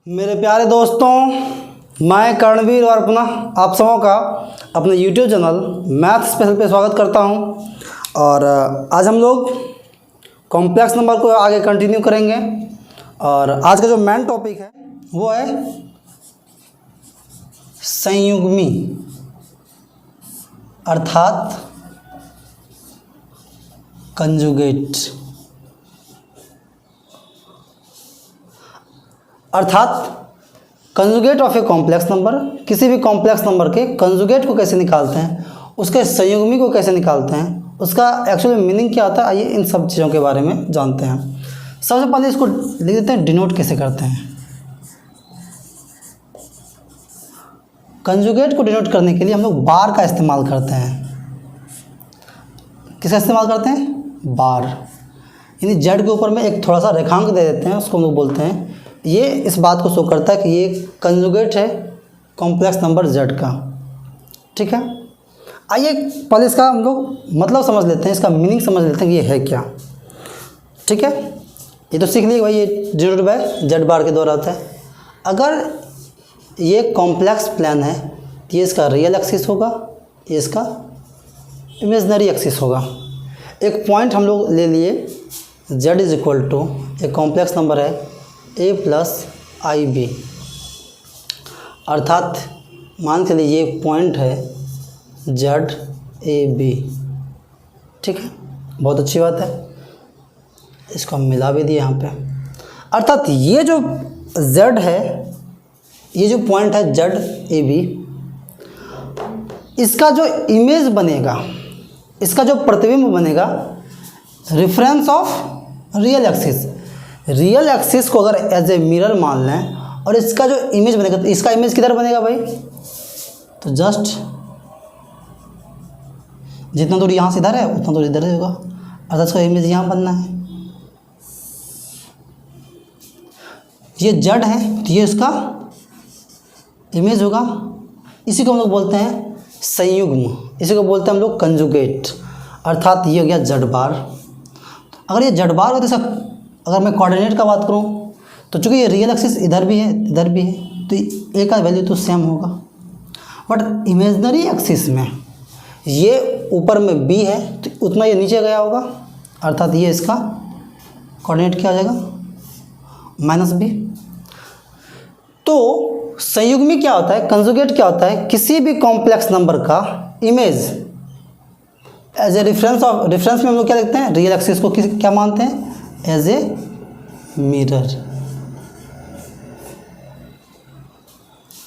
मेरे प्यारे दोस्तों, मैं कर्णवीर और अपना आप सबों का अपने YouTube चैनल मैथ स्पेशल पे स्वागत करता हूं। और आज हम लोग कॉम्प्लेक्स नंबर को आगे कंटिन्यू करेंगे। और आज का जो मेन टॉपिक है वो है संयुग्मी अर्थात कंजुगेट। अर्थात conjugate of a complex number, किसी भी कॉम्प्लेक्स नंबर के कंजुगेट को कैसे निकालते हैं, उसके संयुग्मी को कैसे निकालते हैं, उसका एक्चुअल मीनिंग क्या होता है। आइए इन सब चीज़ों के बारे में जानते हैं। सबसे पहले इसको लिख देते हैं, डिनोट कैसे करते हैं। कंजुगेट को डिनोट करने के लिए हम लोग बार का इस्तेमाल करते हैं। किसका इस्तेमाल करते हैं? बार। यानी जेड के ऊपर में एक थोड़ा सा रेखांक दे देते हैं, उसको हम लोग बोलते हैं। ये इस बात को शो करता है कि ये कंजुगेट है कॉम्प्लेक्स नंबर जेड का। ठीक है, आइए पहले इसका हम लोग मतलब समझ लेते हैं, इसका मीनिंग समझ लेते हैं कि ये है क्या। ठीक है, ये तो सीख लिए भाई, ये डिनोट बाय जेड बार के द्वारा होता है। अगर ये कॉम्प्लेक्स प्लान है तो ये इसका रियल एक्सिस होगा, ये इसका इमेजनरी एक्सिस होगा। एक पॉइंट हम लोग ले लिए, z इज इक्वल टू एक कॉम्प्लेक्स नंबर है a प्लस आई बी। अर्थात मान के लिए ये पॉइंट है z a b। ठीक है, बहुत अच्छी बात है, इसको हम मिला भी दिए यहाँ पे। अर्थात ये जो z है, ये जो पॉइंट है z a b, इसका जो इमेज बनेगा, इसका जो प्रतिबिंब बनेगा reference of real axis. Real axis को अगर एज ए मिरर मान लें और इसका जो इमेज बनेगा, तो इसका इमेज किधर बनेगा भाई? तो जस्ट जितना दूर यहाँ से इधर है उतना दूर इधर होगा। अर्थात इसका इमेज यहाँ बनना है। ये जड़ है तो ये इसका इमेज होगा। इसी को हम लोग बोलते हैं संयुग्म, इसी को बोलते हैं हम लोग कंजुगेट। अर्थात ये हो गया जेड बार। अगर ये जेड बार हो तो अगर मैं कोऑर्डिनेट का बात करूँ तो चूँकि ये रियल एक्सिस इधर भी है इधर भी है, तो ए का वैल्यू तो सेम होगा। बट इमेजनरी एक्सिस में ये ऊपर में बी है तो उतना ये नीचे गया होगा। अर्थात ये इसका कोऑर्डिनेट क्या आ जाएगा? Minus B. तो संयुग्मी क्या होता है, कंजुगेट क्या होता है? किसी भी कॉम्प्लेक्स नंबर का इमेज एज ए रेफरेंस में हम लोग क्या लिखते हैं? रियल एक्सिस को क्या मानते हैं? As a mirror.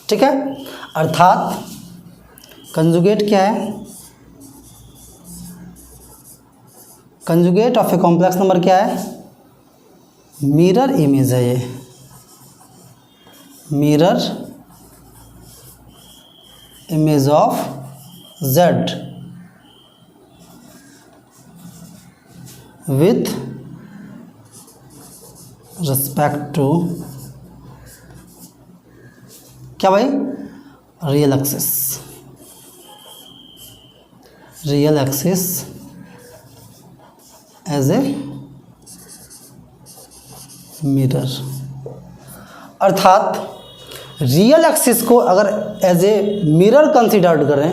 ठीक है, अर्थात कंजुगेट क्या है? Conjugate of a complex number क्या है? मिरर इमेज है। ये mirror image of z with respect to क्या भाई? Real axis. Real axis as a mirror. अर्थात रियल एक्सिस को अगर एज ए मिरर कंसिडर्ड करें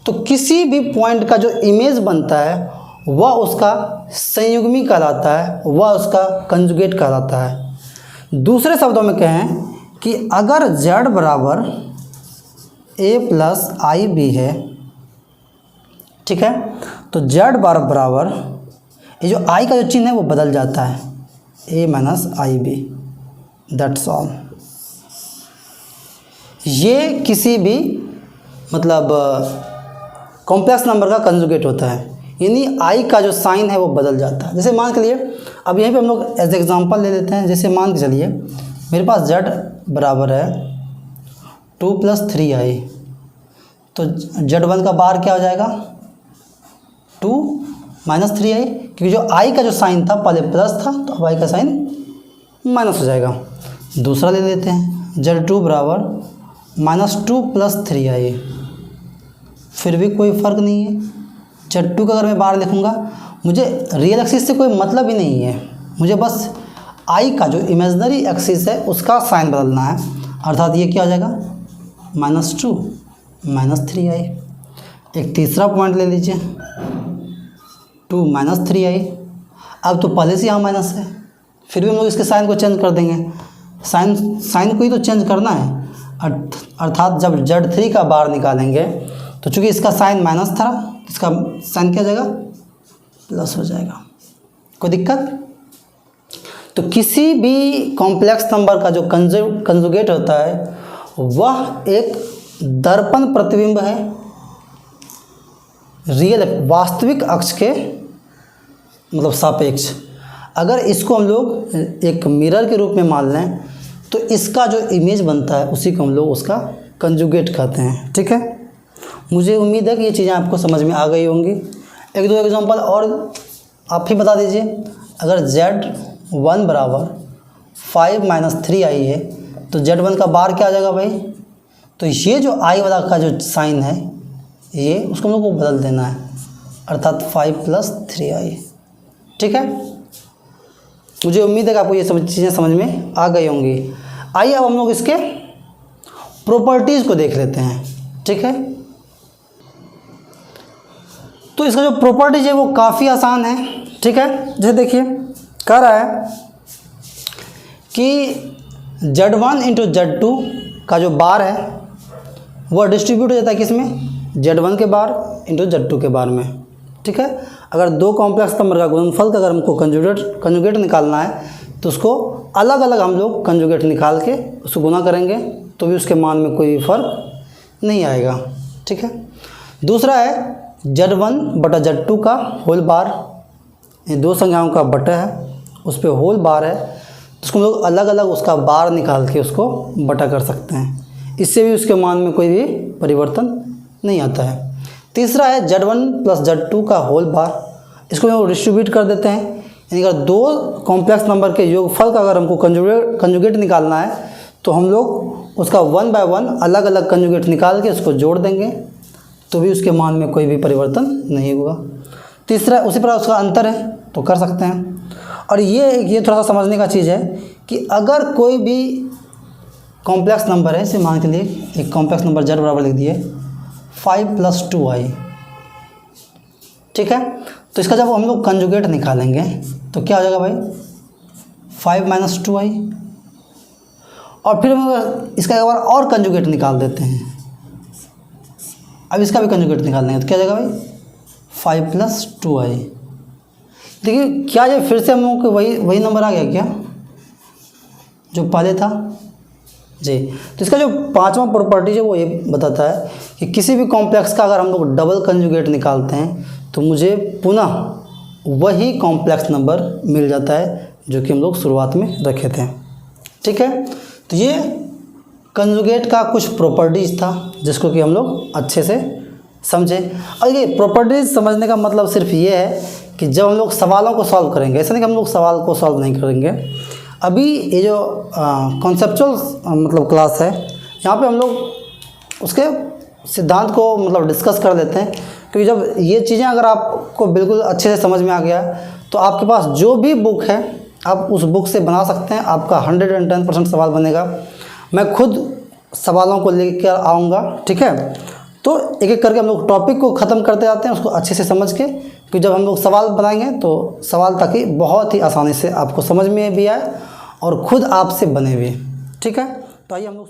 तो किसी भी पॉइंट का जो इमेज बनता है वह उसका संयुग्मी कहलाता है, वह उसका कंजुगेट कहलाता है। दूसरे शब्दों में कहें कि अगर z बराबर a प्लस आई बी है, ठीक है, तो z बार बराबर ये जो i का जो चिन्ह है वो बदल जाता है, a minus i b. That's all. ये किसी भी मतलब कॉम्प्लेक्स नंबर का कंजुगेट होता है, यानी i का जो साइन है वो बदल जाता है। जैसे मान के लिए अब यहीं पे हम लोग एज एग्जांपल ले लेते हैं। जैसे मान के चलिए मेरे पास z बराबर है 2 प्लस 3i, तो z1 का बार क्या हो जाएगा? 2 माइनस 3i, क्योंकि जो i का जो साइन था पहले प्लस था तो अब i का साइन माइनस हो जाएगा। दूसरा ले लेते हैं, z2 बराबर -2 प्लस 3i, फिर भी कोई फ़र्क नहीं है। z2 का अगर मैं बार लिखूँगा मुझे रियल एक्सिस से कोई मतलब ही नहीं है, मुझे बस आई का जो इमेजिनरी एक्सिस है उसका साइन बदलना है। अर्थात ये क्या हो जाएगा, -2 -3i। एक तीसरा पॉइंट ले लीजिए, 2 -3i। अब तो पहले से यहाँ माइनस है, फिर भी हम लोग इसके साइन को चेंज कर देंगे। साइन को ही तो चेंज करना है। अर्थात जब Z3 का बार निकालेंगे तो चूंकि इसका साइन माइनस था, इसका साइन क्या हो जाएगा, प्लस हो जाएगा। कोई दिक्कत? तो किसी भी कॉम्प्लेक्स नंबर का जो कंजुगेट होता है वह एक दर्पण प्रतिबिंब है रियल वास्तविक अक्ष के मतलब सापेक्ष। अगर इसको हम लोग एक मिरर के रूप में मान लें तो इसका जो इमेज बनता है उसी को हम लोग उसका कंजुगेट कहते हैं। ठीक है, मुझे उम्मीद है कि ये चीज़ें आपको समझ में आ गई होंगी। एक दो एग्जांपल और आप ही बता दीजिए। अगर Z1 बराबर 5 - 3i है तो Z1 का बार क्या आ जाएगा भाई, तो ये जो i वाला का जो साइन है ये उसको हम लोग को बदल देना है, अर्थात 5 + 3i। ठीक है, मुझे उम्मीद है कि आपको ये चीज़ें समझ में आ गई होंगी। आइए अब हम लोग इसके प्रॉपर्टीज़ को देख लेते हैं। ठीक है, तो इसका जो प्रॉपर्टीज है वो काफ़ी आसान है। ठीक है, जैसे देखिए कह रहा है कि Z1 × Z2 का जो बार है वह डिस्ट्रीब्यूट हो जाता है किसमें, Z1 के बार × Z2 के बार में। ठीक है, अगर दो कॉम्प्लेक्स नंबर का गुणनफल का अगर हमको कंजुगेट निकालना है तो उसको अलग अलग हम लोग कंजुगेट निकाल के उसको गुना करेंगे तो भी उसके मान में कोई फ़र्क नहीं आएगा। ठीक है, दूसरा है Z1 बटा Z2 का होल बार, ये दो संख्याओं का बटा है उस पर होल बार है, तो उसको हम लोग अलग अलग उसका बार निकाल के उसको बटा कर सकते हैं, इससे भी उसके मान में कोई भी परिवर्तन नहीं आता है। तीसरा है Z1 + Z2 का होल बार, इसको हम डिस्ट्रीब्यूट कर देते हैं, यानी अगर दो कॉम्प्लेक्स नंबर के योगफल का अगर हमको कंजुगेट निकालना है तो हम लोग उसका 1 बाय 1 अलग अलग कंजुगेट निकाल के उसको जोड़ देंगे तो भी उसके मान में कोई भी परिवर्तन नहीं होगा। तीसरा उसी प्रकार उसका अंतर है तो कर सकते हैं। और ये थोड़ा सा समझने का चीज़ है कि अगर कोई भी कॉम्प्लेक्स नंबर है, इसे मान के लिए एक कॉम्प्लेक्स नंबर Z बराबर लिख दिए 5 + 2i। ठीक है, तो इसका जब हम लोग कंजुगेट निकालेंगे तो क्या हो जाएगा भाई, 5 - 2i। और फिर हम इसका एक बार और कंजुगेट निकाल देते हैं, अब इसका भी कंजुगेट निकालेंगे तो क्या हो जाएगा भाई, 5 + 2i। देखिए क्या ये फिर से हम लोगों को वही नंबर आ गया क्या जो पहले था जी। तो इसका जो पांचवा प्रॉपर्टी है वो ये बताता है कि किसी भी कॉम्प्लेक्स का अगर हम लोग डबल कंजुगेट निकालते हैं तो मुझे पुनः वही कॉम्प्लेक्स नंबर मिल जाता है जो कि हम लोग शुरुआत में रखे थे। ठीक है, तो ये कंजुगेट का कुछ प्रॉपर्टीज़ था जिसको कि हम लोग अच्छे से समझे। और ये प्रॉपर्टीज़ समझने का मतलब सिर्फ ये है कि जब हम लोग सवालों को सॉल्व करेंगे, ऐसा नहीं कि हम लोग सवाल को सॉल्व नहीं करेंगे। अभी ये जो कॉन्सेप्चुअल मतलब क्लास है, यहाँ पे हम लोग उसके सिद्धांत को मतलब डिस्कस कर लेते हैं, क्योंकि जब ये चीज़ें अगर आपको बिल्कुल अच्छे से समझ में आ गया तो आपके पास जो भी बुक है आप उस बुक से बना सकते हैं, आपका 110% सवाल बनेगा। मैं खुद सवालों को लेकर आऊँगा। ठीक है, तो एक एक करके हम लोग टॉपिक को ख़त्म करते जाते हैं उसको अच्छे से समझ के, क्योंकि जब हम लोग सवाल बनाएंगे तो सवाल ताकि बहुत ही आसानी से आपको समझ में भी आए और ख़ुद आपसे बने भी। ठीक है, तो आइए हम लोग